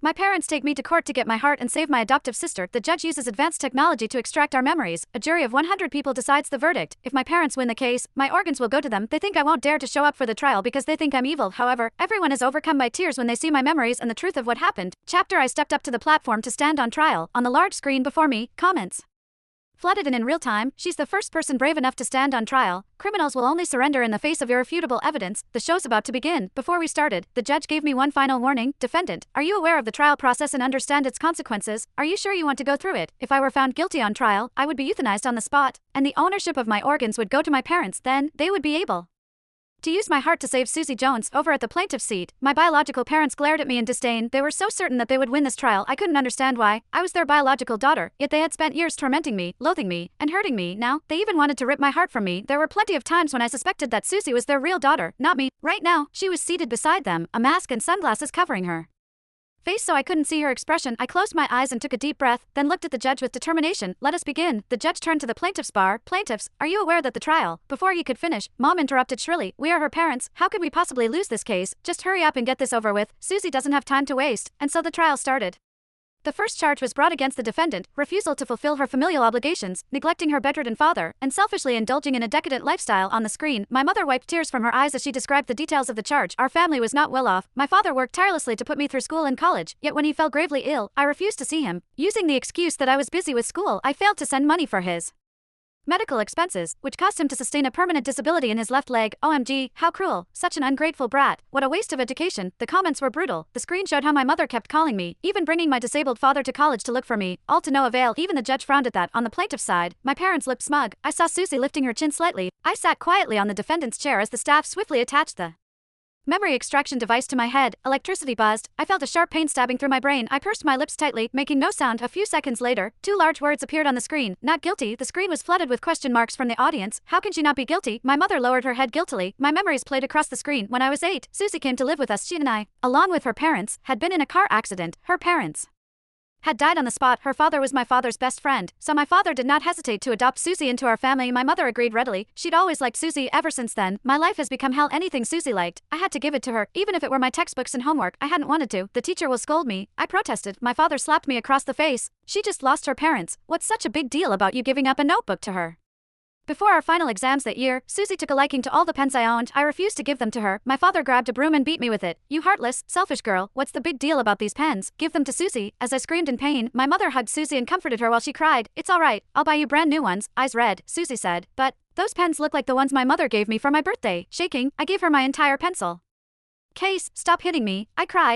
My parents take me to court to get my heart and save my adoptive sister. The judge uses advanced technology to extract our memories. A jury of 100 people decides the verdict. If my parents win the case, my organs will go to them. They think I won't dare to show up for the trial because they think I'm evil. However, everyone is overcome by tears when they see my memories and the truth of what happened. Chapter: I stepped up to the platform to stand on trial. On the large screen before me, comments flooded in real time. She's the first person brave enough to stand on trial. Criminals will only surrender in the face of irrefutable evidence. The show's about to begin. Before we started, the judge gave me one final warning. Defendant, are you aware of the trial process and understand its consequences? Are you sure you want to go through it? If I were found guilty on trial, I would be euthanized on the spot, and the ownership of my organs would go to my parents. Then, they would be able to use my heart to save Susie Jones. Over at the plaintiff's seat, my biological parents glared at me in disdain. They were so certain that they would win this trial. I couldn't understand why. I was their biological daughter, yet they had spent years tormenting me, loathing me, and hurting me. Now, they even wanted to rip my heart from me. There were plenty of times when I suspected that Susie was their real daughter, not me. Right now, she was seated beside them, a mask and sunglasses covering her face so I couldn't see her expression. I closed my eyes and took a deep breath, then looked at the judge with determination. Let us begin. The judge turned to the plaintiff's bar. Plaintiffs, are you aware that the trial? Before he could finish, Mom interrupted shrilly. We are her parents. How could we possibly lose this case? Just hurry up and get this over with. Susie doesn't have time to waste. And so the trial started. The first charge was brought against the defendant: refusal to fulfill her familial obligations, neglecting her bedridden father, and selfishly indulging in a decadent lifestyle. On the screen, my mother wiped tears from her eyes as she described the details of the charge. Our family was not well off. My father worked tirelessly to put me through school and college, yet when he fell gravely ill, I refused to see him. Using the excuse that I was busy with school, I failed to send money for his medical expenses, which caused him to sustain a permanent disability in his left leg. OMG, how cruel. Such an ungrateful brat. What a waste of education. The comments were brutal. The screen showed how my mother kept calling me, even bringing my disabled father to college to look for me, all to no avail. Even the judge frowned at that. On the plaintiff's side, my parents looked smug. I saw Susie lifting her chin slightly. I sat quietly on the defendant's chair as the staff swiftly attached the memory extraction device to my head. Electricity buzzed. I felt a sharp pain stabbing through my brain. I pursed my lips tightly, making no sound. A few seconds later, two large words appeared on the screen. Not guilty. The screen was flooded with question marks from the audience. How can she not be guilty? My mother lowered her head guiltily. My memories played across the screen. When I was 8, Susie came to live with us. She and I, along with her parents, had been in a car accident. Her parents had died on the spot. Her father was my father's best friend, so my father did not hesitate to adopt Susie into our family. My mother agreed readily. She'd always liked Susie. Ever since then, my life has become hell. Anything Susie liked, I had to give it to her, even if it were my textbooks and homework. I hadn't wanted to. The teacher will scold me. I protested. My father slapped me across the face. She just lost her parents. What's such a big deal about you giving up a notebook to her? Before our final exams that year, Susie took a liking to all the pens I owned. I refused to give them to her. My father grabbed a broom and beat me with it. You heartless, selfish girl, what's the big deal about these pens? Give them to Susie. As I screamed in pain, my mother hugged Susie and comforted her while she cried. It's all right, I'll buy you brand new ones. Eyes red, Susie said. But those pens look like the ones my mother gave me for my birthday. Shaking, I gave her my entire pencil case. Stop hitting me, I cried.